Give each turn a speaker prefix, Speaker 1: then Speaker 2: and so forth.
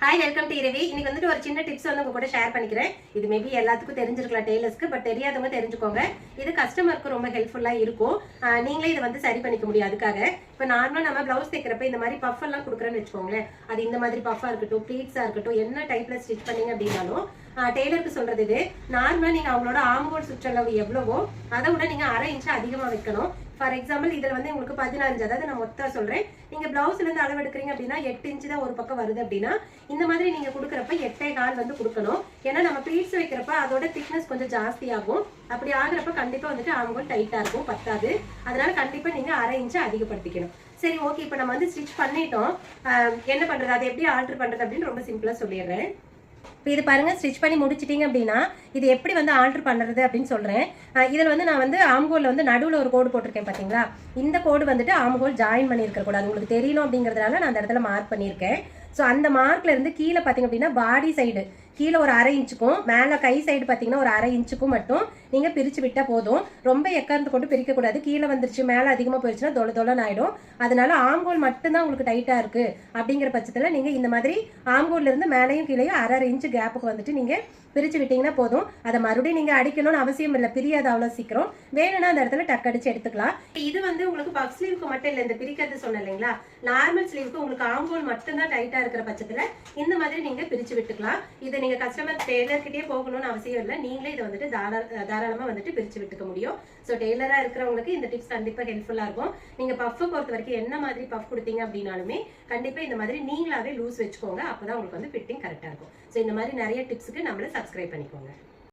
Speaker 1: Hi welcome to இரவி. இன்னைக்கு வந்துட்டு ஒரு சின்ன டிப்ஸ் வந்து உங்க கூட ஷேர் பண்ணிக்கிறேன். இது மேபி எல்லாத்துக்கும் தெரிஞ்சிருக்கலாம் டெய்லர்ஸ்க்கு, பட் தெரியாதவங்க தெரிஞ்சுக்கோங்க. இது கஸ்டமருக்கு ரொம்ப ஹெல்ப்ஃபுல்லா இருக்கும். நீங்களே இதை வந்து சரி பண்ணிக்க முடியும். அதுக்காக இப்போ நார்மலா நம்ம பிளவுஸ் தைக்கிறப்ப இந்த மாதிரி பஃப் எல்லாம் கொடுக்குறேன்னு வச்சுக்கோங்களேன். அது இந்த மாதிரி பஃபா இருக்கட்டும், ப்ளீட்ஸா இருக்கட்டும், என்ன டைப்ல ஸ்டிச் பண்ணீங்க அப்படின்னாலும் டெய்லருக்கு சொல்றது இது. நார்மலா நீங்க அவங்களோட ஆம்போல் சுற்றளவு எவ்வளவோ அதை விட நீங்க 1/2 இன்ச் அதிகமா வைக்கணும். ஃபார் எக்ஸாம்பிள் இதுல வந்து உங்களுக்கு 15, அதாவது நான் மொத்தம் சொல்றேன். நீங்க பிளவுஸ்ல இருந்து அளவு எடுக்கிறீங்க அப்படின்னா 8 இன்ச் தான் ஒரு பக்கம் வருது அப்படின்னா இந்த மாதிரி நீங்க கொடுக்குறப்ப 8.25 வந்து கொடுக்கணும். ஏன்னா நம்ம ப்ளீட்ஸ் வைக்கிறப்ப அதோட திக்னஸ் கொஞ்சம் ஜாஸ்தி ஆகும். அப்படி ஆகுறப்ப கண்டிப்பா வந்துட்டு ஆம்போல் டைட்டா இருக்கும், பத்தாது. அதனால கண்டிப்பா நீங்க 1/2 இன்ச் அதிகப்படுத்திக்கணும். சரி, ஓகே. இப்போ நம்ம வந்து ஸ்டிச் பண்ணிட்டோம். என்ன பண்றது, அதை எப்படி ஆல்டர் பண்றது அப்படின்னு ரொம்ப சிம்பிளா சொல்லிடுறேன். இப்போ இது பாருங்க, ஸ்டிச் பண்ணி முடிச்சிட்டிங்க அப்படின்னா இது எப்படி வந்து ஆல்டர் பண்ணுறது அப்படின்னு சொல்கிறேன். இதில் வந்து நான் வந்து ஆம்ஹோலில் வந்து நடுவில் ஒரு கோடு போட்டிருக்கேன் பார்த்தீங்களா. இந்த கோடு வந்துட்டு ஆம்ஹோல் ஜாயின் பண்ணியிருக்க கூடாது, உங்களுக்கு தெரியணும் அப்படிங்கிறதுனால நான் அந்த இடத்துல மார்க் பண்ணியிருக்கேன். ஸோ அந்த மார்க்ல இருந்து கீழே பார்த்தீங்க அப்படின்னா பாடி சைடு கீழே ஒரு 1/2 இன்ச்சுக்கும் மேலே கை சைடு பார்த்தீங்கன்னா ஒரு 1/2 இன்ச்சுக்கும் மட்டும் நீங்கள் பிரித்து விட்டால் போதும். ரொம்ப எக்காரத்து கொண்டு பிரிக்கக்கூடாது. கீழே வந்துருச்சு மேலே அதிகமாக போயிடுச்சுன்னா தொலை ஆகிடும். அதனால ஆம்ஹோல் மட்டும்தான் உங்களுக்கு டைட்டாக இருக்குது அப்படிங்கிற பட்சத்தில் நீங்கள் இந்த மாதிரி ஆம்ஹோல்ல இருந்து மேலேயும் கீழேயும் 1/2 இன்ச்சு கேப்புக்கு வந்துட்டு நீங்கள் பிரித்து விட்டீங்கன்னா போதும். அதை மறுபடியும் நீங்கள் அடிக்கணும்னு அவசியம் இல்லை, பிரியாது அவ்வளோ சீக்கிரம். வேணும்னா அந்த இடத்துல டக் அடிச்சு எடுத்துக்கலாம். இது வந்து உங்களுக்கு பஃப் ஸ்லீவுக்கு மட்டும் இல்லை, இந்த பிரிக்கிறது சொன்னேன் இல்லைங்களா. நார்மல் ஸ்லீவுக்கு உங்களுக்கு ஆம்ஹோல் மட்டும்தான் டைட்டாக இருக்கிற பட்சத்தில் இந்த மாதிரி நீங்கள் பிரித்து விட்டுக்கலாம். இதை நீங்கள் கஸ்டமர் டெய்லர்கிட்டே போகணும்னு அவசியம் இல்லை, நீங்களே இதை வந்துட்டு தாராளமாக வந்துட்டு பிரித்து விட்டுக்க முடியும். ஸோ டெய்லராக இருக்கிறவங்களுக்கு இந்த டிப்ஸ் கண்டிப்பாக ஹெல்ப்ஃபுல்லாக இருக்கும். நீங்கள் பஃப்பை பொறுத்த வரைக்கும் என்ன மாதிரி பஃப் கொடுத்தீங்க அப்படின்னாலுமே கண்டிப்பாக இந்த மாதிரி நீங்களாவே லூஸ் வச்சுக்கோங்க. அப்போ தான் உங்களுக்கு வந்து ஃபிட்டிங் கரெக்டாக இருக்கும். ஸோ இந்த மாதிரி நிறைய டிப்ஸுக்கு நம்மளை சப்ஸ்கிரைப் பண்ணிக்கோங்க.